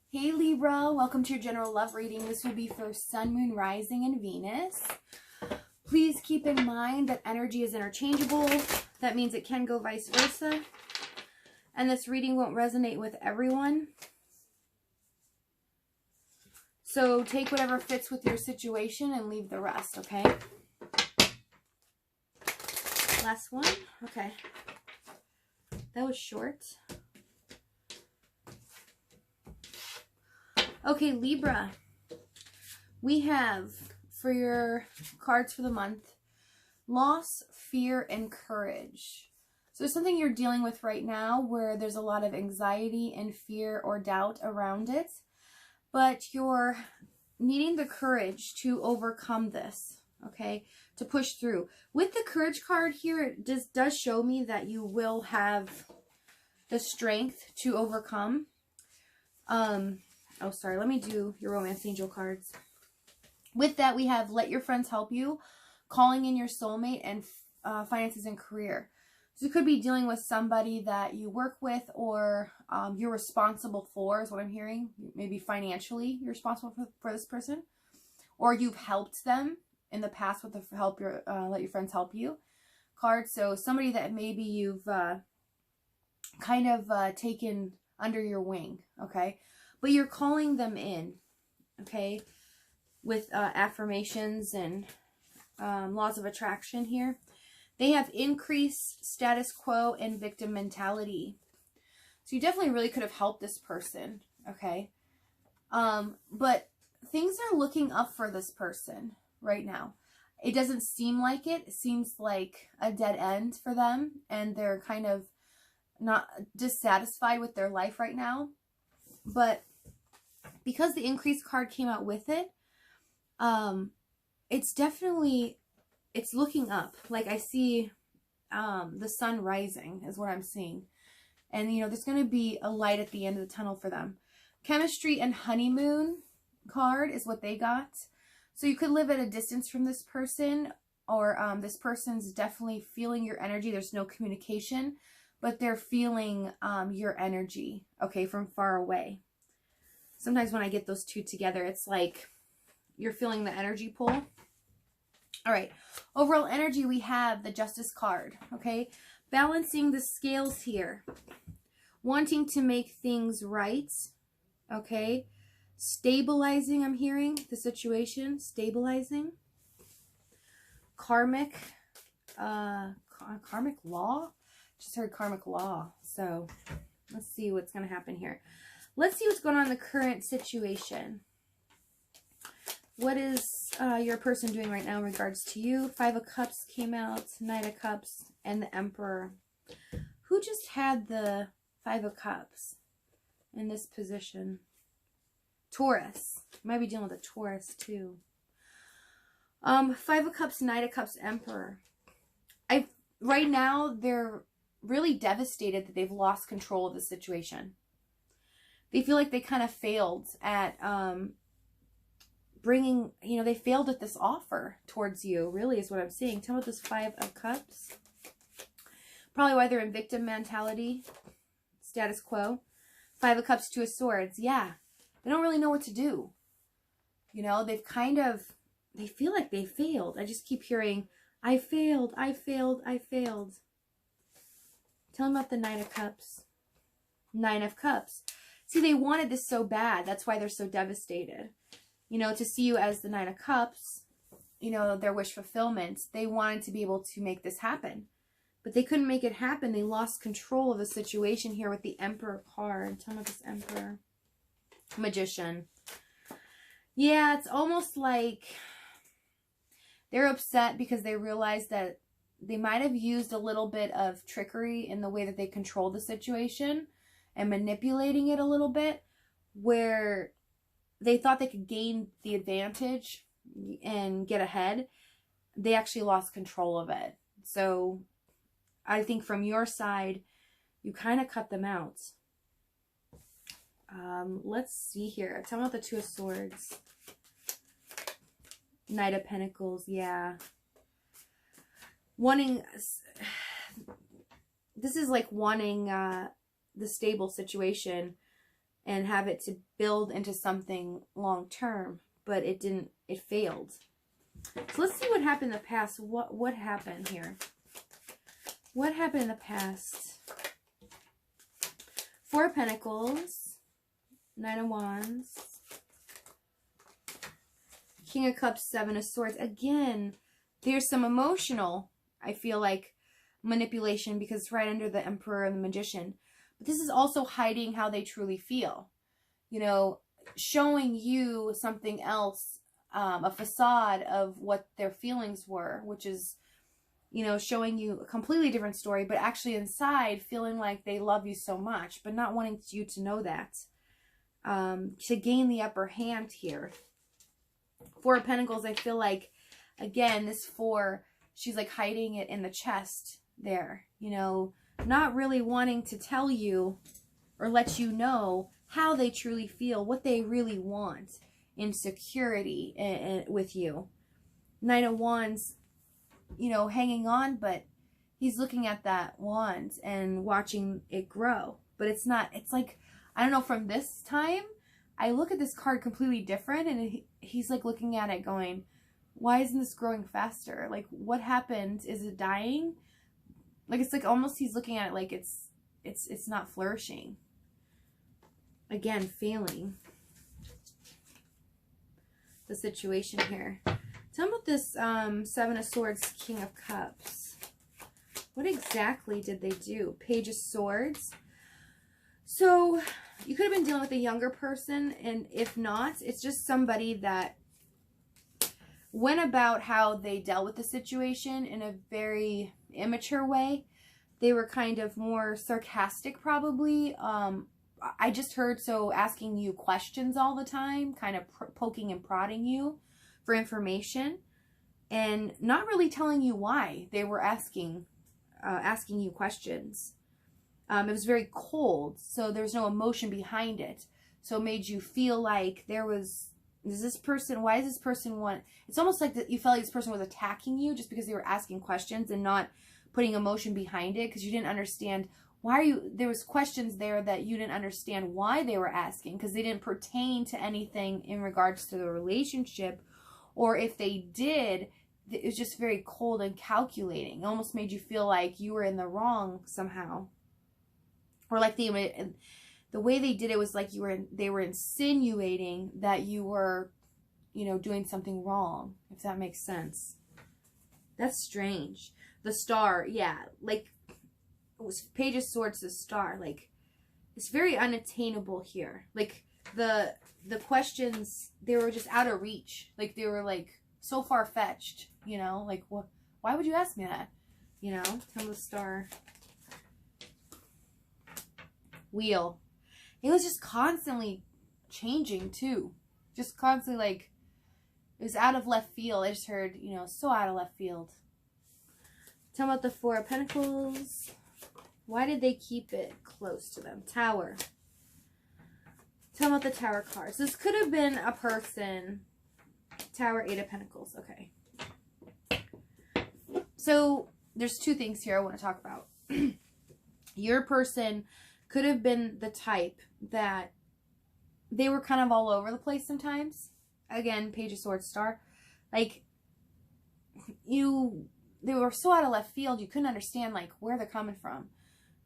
Hey Libra, welcome to your general love reading. This will be for Sun, Moon, Rising, and Venus. Please keep in mind that energy is interchangeable. That means it can go vice versa. And this reading won't resonate with everyone. So take whatever fits with your situation and leave the rest, okay? Last one. Okay. That was short. Okay, Libra. We have, for your cards for the month, loss, fear, and courage. So there's something you're dealing with right now where there's a lot of anxiety and fear or doubt around it. But you're needing the courage to overcome this, okay? To push through. With the courage card here, it does show me that you will have the strength to overcome. Oh, sorry. Let me do your romance angel cards. With that, we have let your friends help you, calling in your soulmate, and finances and career. So you could be dealing with somebody that you work with or you're responsible for, is what I'm hearing. Maybe financially you're responsible for this person. Or you've helped them in the past with the let your friends help you card. So somebody that maybe you've kind of taken under your wing, okay? But you're calling them in, okay, with affirmations and laws of attraction here. They have increased status quo and victim mentality. So you definitely really could have helped this person, okay? But things are looking up for this person right now. It doesn't seem like it. It seems like a dead end for them, and they're kind of not dissatisfied with their life right now. But because the increased card came out with it, it's looking up. Like I see the sun rising is what I'm seeing. And, you know, there's going to be a light at the end of the tunnel for them. Chemistry and honeymoon card is what they got. So you could live at a distance from this person, or this person's definitely feeling your energy. There's no communication, but they're feeling your energy, okay, from far away. Sometimes when I get those two together, it's like you're feeling the energy pull. All right. Overall energy, we have the Justice card, okay? Balancing the scales here. Wanting to make things right, okay? Stabilizing, I'm hearing, the situation. Stabilizing. Karmic law? Just heard karmic law. So let's see what's going to happen here. Let's see what's going on in the current situation. What is your person doing right now in regards to you? Five of Cups came out, Knight of Cups, and the Emperor. Who just had the Five of Cups in this position? Taurus. You might be dealing with a Taurus too. Five of Cups, Knight of Cups, Emperor. Right now, they're really devastated that they've lost control of the situation. They feel like they kind of failed at bringing, you know, they failed at this offer towards you, really is what I'm seeing. Tell me about this Five of Cups. Probably why they're in victim mentality, status quo. Five of Cups, Two of Swords. Yeah, they don't really know what to do. You know, they feel like they failed. I just keep hearing, I failed, I failed, I failed. Tell them about the Nine of Cups. Nine of Cups. See, they wanted this so bad. That's why they're so devastated. You know, to see you as the Nine of Cups, you know, their wish fulfillment. They wanted to be able to make this happen. But they couldn't make it happen. They lost control of the situation here with the Emperor card. Tell me about this Emperor. Magician. Yeah, it's almost like they're upset because they realize that they might have used a little bit of trickery in the way that they controlled the situation and manipulating it a little bit, where they thought they could gain the advantage and get ahead. They actually lost control of it. So I think from your side, you kind of cut them out. Let's see here. Tell me about the Two of Swords. Knight of Pentacles, yeah. Wanting, this is like wanting the stable situation and have it to build into something long term, but it didn't, it failed. So let's see what happened in the past. What happened here? What happened in the past? Four of Pentacles, Nine of Wands, King of Cups, Seven of Swords. Again, there's some emotional, I feel like, manipulation because it's right under the Emperor and the Magician. But this is also hiding how they truly feel. You know, showing you something else, a facade of what their feelings were, which is, you know, showing you a completely different story, but actually inside feeling like they love you so much, but not wanting you to know that, to gain the upper hand here. Four of Pentacles, I feel like, again, this four, she's like hiding it in the chest there, you know, not really wanting to tell you or let you know how they truly feel, what they really want in security with you. Knight of Wands, you know, hanging on, but he's looking at that wand and watching it grow. But it's not, it's like, I don't know, from this time, I look at this card completely different, and he's like looking at it going, why isn't this growing faster? Like, what happened? Is it dying? Like, it's like almost he's looking at it like it's not flourishing. Again, failing the situation here. Tell me about this Seven of Swords, King of Cups. What exactly did they do? Page of Swords. So you could have been dealing with a younger person, and if not, it's just somebody that went about how they dealt with the situation in a very immature way. They were kind of more sarcastic, probably. I just heard, so asking you questions all the time, kind of poking and prodding you for information, and not really telling you why they were asking you questions. It was very cold, so there's no emotion behind it. So it made you feel like there was, is this person, why does this person want, it's almost like that you felt like this person was attacking you just because they were asking questions and not putting emotion behind it, because you didn't understand why are you, there was questions there that you didn't understand why they were asking, because they didn't pertain to anything in regards to the relationship, or if they did, it was just very cold and calculating. It almost made you feel like you were in the wrong somehow. Or like the way they did it was like they were insinuating that you were, you know, doing something wrong, if that makes sense. That's strange. The Star, yeah, like it was Page of Swords, the Star, like it's very unattainable here. Like the questions, they were just out of reach. Like they were like so far-fetched, you know, like what, why would you ask me that? You know, tell me the Star. Wheel. It was just constantly changing too. Just constantly, like, it was out of left field. I just heard, you know, so out of left field. Tell me about the Four of Pentacles. Why did they keep it close to them? Tower. Tell me about the Tower cards. This could have been a person. Tower, Eight of Pentacles. Okay. So, there's two things here I want to talk about. Your person could have been the type that they were kind of all over the place sometimes. Again, Page of Swords, Star. Like, they were so out of left field, you couldn't understand, like, where they're coming from.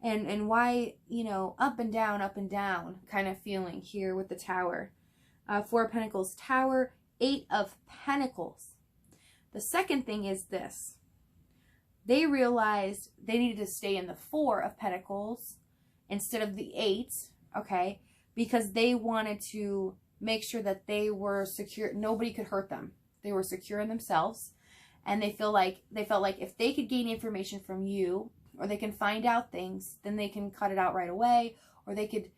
And why, you know, up and down kind of feeling here with the Tower. Four of Pentacles, Tower, Eight of Pentacles. The second thing is this. They realized they needed to stay in the Four of Pentacles instead of the Eight, okay? Because they wanted to make sure that they were secure. Nobody could hurt them. They were secure in themselves. And they felt like if they could gain information from you, or they can find out things, then they can cut it out right away. Or they could,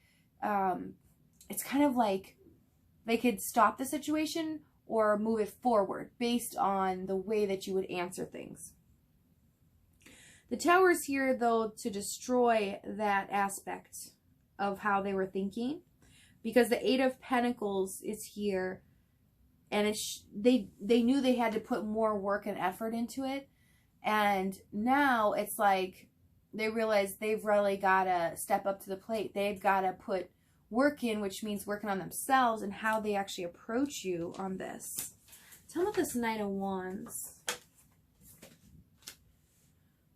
it's kind of like they could stop the situation or move it forward based on the way that you would answer things. The Tower is here, though, to destroy that aspect of how they were thinking, because the Eight of Pentacles is here, and they knew they had to put more work and effort into it, and now it's like they realize they've really got to step up to the plate. They've got to put work in, which means working on themselves and how they actually approach you on this. Tell me about this Knight of Wands.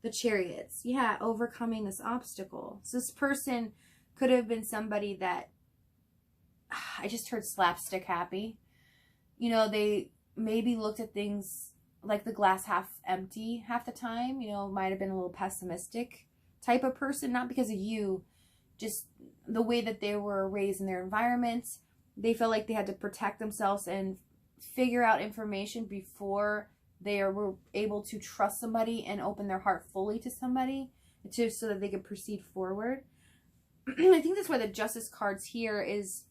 The Chariots. Yeah, overcoming this obstacle. So this person could have been somebody that, I just heard slapstick happy. You know, they maybe looked at things like the glass half empty half the time. You know, might have been a little pessimistic type of person, not because of you, just the way that they were raised in their environment. They felt like they had to protect themselves and figure out information before they were able to trust somebody and open their heart fully to somebody, just so that they could proceed forward. I think that's why the Justice cards here is,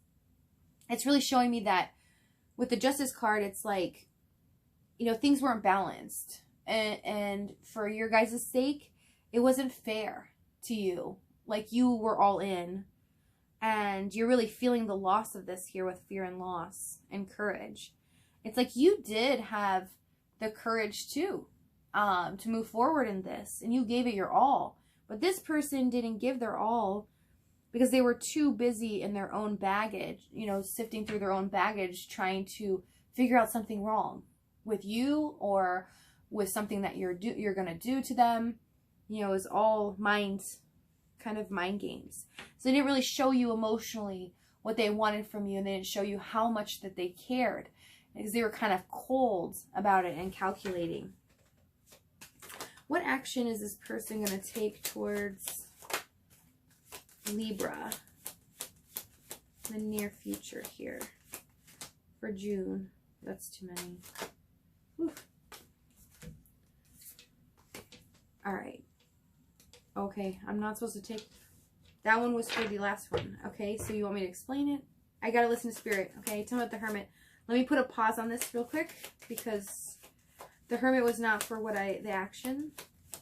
it's really showing me that with the Justice card, it's like, you know, things weren't balanced. And for your guys' sake, it wasn't fair to you. Like, you were all in. And you're really feeling the loss of this here with fear and loss and courage. It's like you did have the courage to move forward in this. And you gave it your all. But this person didn't give their all because they were too busy in their own baggage, you know, sifting through their own baggage, trying to figure out something wrong with you or with something that you're going to do to them. You know, it's all kind of mind games. So they didn't really show you emotionally what they wanted from you, and they didn't show you how much that they cared, because they were kind of cold about it and calculating. What action is this person going to take towards Libra in the near future here for June? That's too many. Whew. All right. Okay, I'm not supposed to take... That one was for the last one. Okay, so you want me to explain it? I gotta listen to Spirit. Okay, tell me about the Hermit. Let me put a pause on this real quick, because the Hermit was not for the action.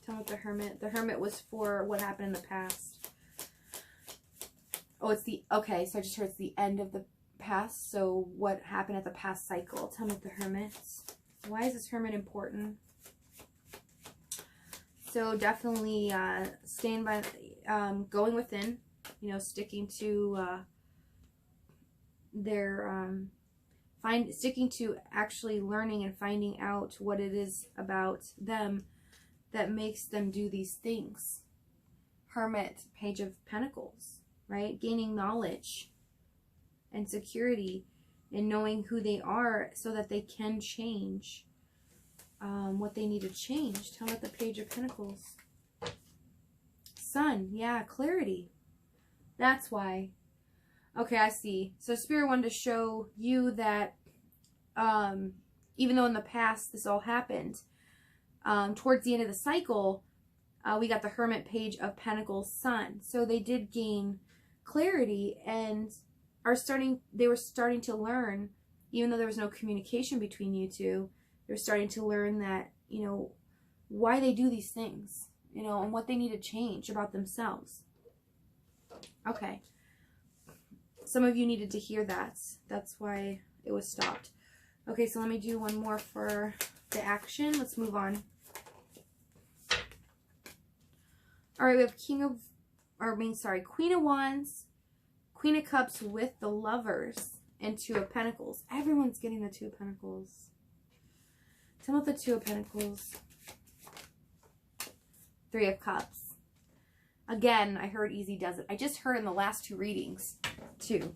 Tell me about the Hermit. The Hermit was for what happened in the past. Oh, it's the... Okay, so I just heard it's the end of the past. So what happened at the past cycle? Tell me about the Hermit. Why is this Hermit important? So definitely staying by, going within, you know, sticking to sticking to actually learning and finding out what it is about them that makes them do these things. Hermit, Page of Pentacles, right? Gaining knowledge and security and knowing who they are so that they can change what they need to change. Tell me about the Page of Pentacles. Sun, yeah, clarity. That's why. Okay, I see. So Spirit wanted to show you that even though in the past this all happened, towards the end of the cycle, we got the Hermit, Page of Pentacles, Sun. So they did gain clarity and they were starting to learn, even though there was no communication between you two, they're starting to learn that, you know, why they do these things, you know, and what they need to change about themselves. Okay. Some of you needed to hear that. That's why it was stopped. Okay, so let me do one more for the action. Let's move on. All right, we have Queen of Wands, Queen of Cups with the Lovers, and Two of Pentacles. Everyone's getting the Two of Pentacles. Tell me about the Two of Pentacles. Three of Cups. Again, I heard easy does it. I just heard in the last two readings, too.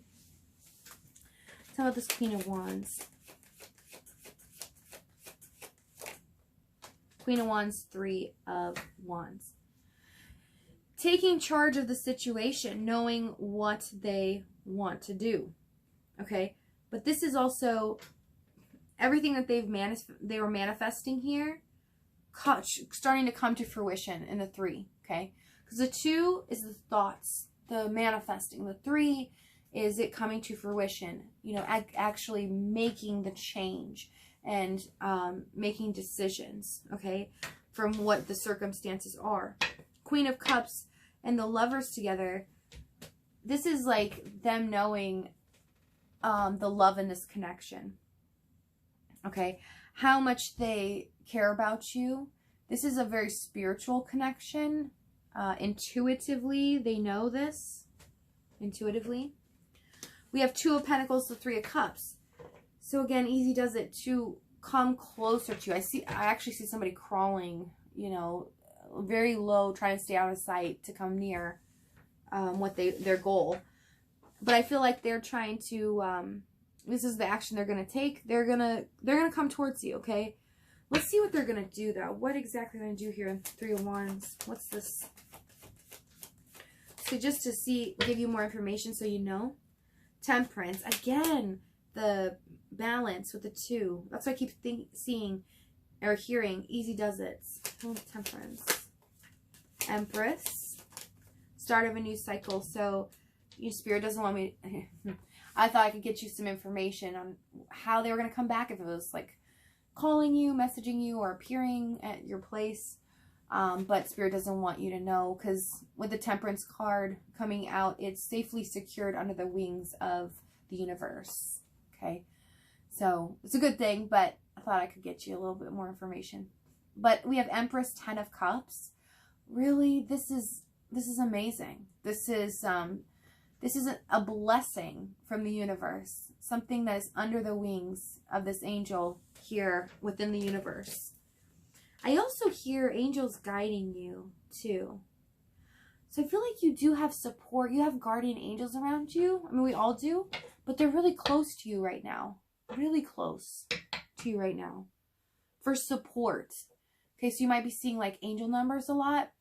Tell me about this Queen of Wands. Queen of Wands, Three of Wands. Taking charge of the situation, knowing what they want to do. Okay? But this is also everything that they were manifesting here, starting to come to fruition in the Three. Okay? Because the Two is the thoughts, the manifesting. The Three is it coming to fruition. You know, actually making the change and making decisions. Okay? From what the circumstances are. Queen of Cups and the Lovers together, this is like them knowing the love in this connection. Okay, how much they care about you. This is a very spiritual connection. Intuitively, they know this. Intuitively. We have 2 of Pentacles, the 3 of Cups. So again, easy does it to come closer to you. I actually see somebody crawling, you know, very low, trying to stay out of sight to come near their goal. But I feel like they're trying to, this is the action they're going to take. They're going to come towards you, okay? Let's see what they're going to do, though. What exactly are they going to do here in 3 of Wands? What's this? So just to give you more information so you know. Temperance. Again, the balance with the 2. That's why I keep seeing or hearing. Easy does it. Oh, Temperance. Empress. Start of a new cycle. So, your Spirit doesn't want me... I thought I could get you some information on how they were going to come back if it was like calling you, messaging you, or appearing at your place. But Spirit doesn't want you to know, because with the Temperance card coming out, it's safely secured under the wings of the universe. Okay, so it's a good thing, but I thought I could get you a little bit more information. But we have Empress, 10 of Cups. Really, this is amazing. This is a blessing from the universe, something that is under the wings of this angel here within the universe. I also hear angels guiding you too. So I feel like you do have support. You have guardian angels around you. I mean, we all do, but they're really close to you right now. Really close to you right now for support. Okay, so you might be seeing like angel numbers a lot.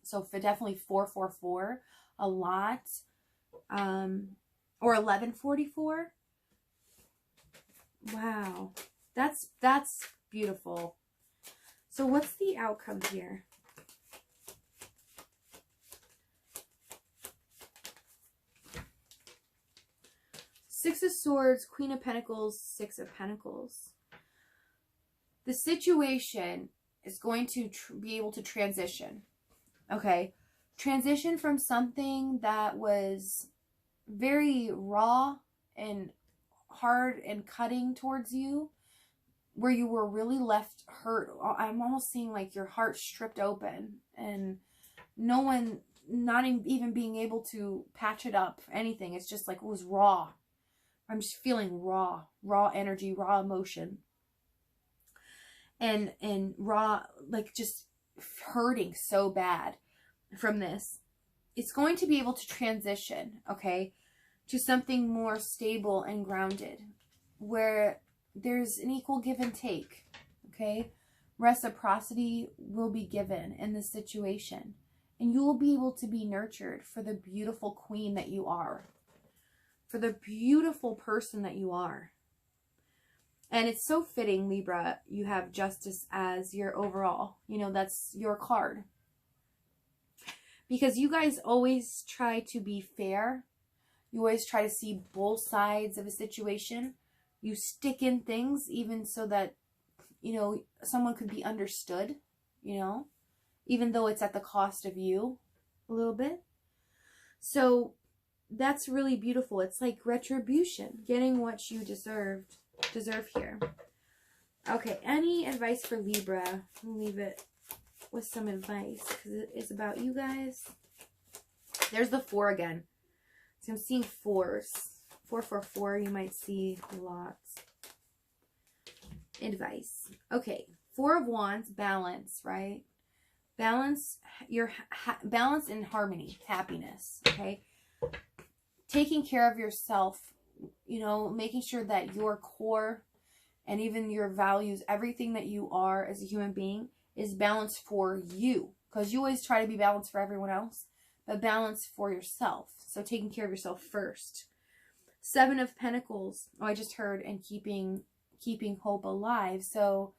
So for definitely 444 a lot, or 1144. Wow, that's beautiful. So what's the outcome here? Six of Swords, Queen of Pentacles, 6 of Pentacles. The situation is going to be able to transition. Okay, transition from something that was very raw and hard and cutting towards you, where you were really left hurt. I'm almost seeing like your heart stripped open and no one, not even being able to patch it up, anything. It's just like it was raw. I'm just feeling raw energy, raw emotion, and raw, like just hurting so bad from this. It's going to be able to transition, okay, to something more stable and grounded, where there's an equal give and take, okay? Reciprocity will be given in this situation, and you will be able to be nurtured for the beautiful queen that you are, for the beautiful person that you are. And it's so fitting, Libra, you have Justice as your overall, you know, that's your card. Because you guys always try to be fair. You always try to see both sides of a situation. You stick in things even so that, you know, someone could be understood, you know, even though it's at the cost of you a little bit. So that's really beautiful. It's like retribution, getting what you deserve here. Okay, any advice for Libra? I'll leave it with some advice because it is about you guys. There's the 4 again. So I'm seeing 4s. 444, you might see lots. Advice. Okay, 4 of Wands, balance, right? Balance, your balance and harmony, happiness, okay? Taking care of yourself, you know, making sure that your core and even your values, everything that you are as a human being is balanced for you. Because you always try to be balanced for everyone else, but balance for yourself. So taking care of yourself first. 7 of Pentacles. Oh, I just heard, and keeping hope alive. So,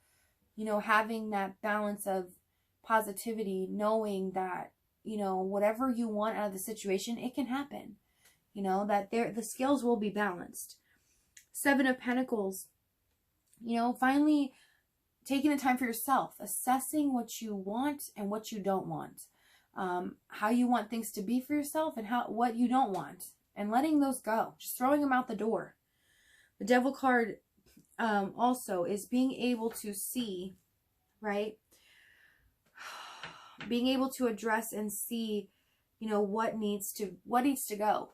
you know, having that balance of positivity, knowing that, you know, whatever you want out of the situation, it can happen. You know, that the scales will be balanced. 7 of Pentacles. You know, finally taking the time for yourself, assessing what you want and what you don't want. How you want things to be for yourself and what you don't want. And letting those go. Just throwing them out the door. The Devil card also is being able to see, right? Being able to address and see, you know, what needs to go.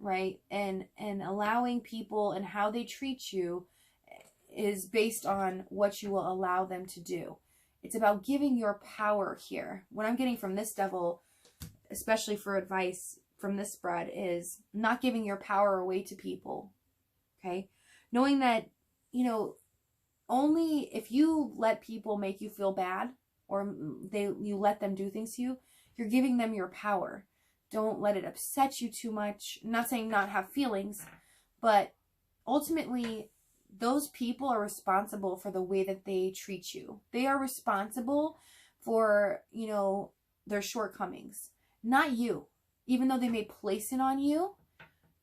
right? And allowing people and how they treat you is based on what you will allow them to do. It's about giving your power here. What I'm getting from this devil, especially for advice from this spread, is not giving your power away to people. Okay? Knowing that, you know, only if you let people make you feel bad, or you let them do things to you, you're giving them your power. Don't let it upset you too much. I'm not saying not have feelings, but ultimately, those people are responsible for the way that they treat you. They are responsible for, you know, their shortcomings, not you. Even though they may place it on you,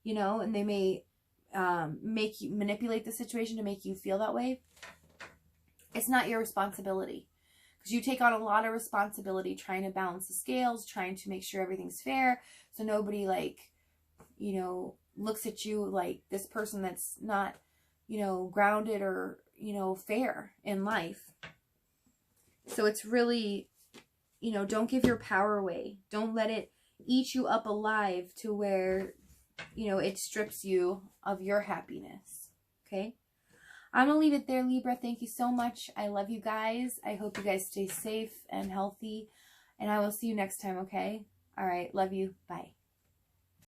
you know, and they may make you manipulate the situation to make you feel that way, it's not your responsibility. Because you take on a lot of responsibility trying to balance the scales, trying to make sure everything's fair, so nobody, like, you know, looks at you like this person that's not, you know, grounded or, you know, fair in life. So it's really, you know, don't give your power away. Don't let it eat you up alive to where, you know, it strips you of your happiness. Okay? I'm going to leave it there, Libra. Thank you so much. I love you guys. I hope you guys stay safe and healthy. And I will see you next time, okay? All right. Love you. Bye.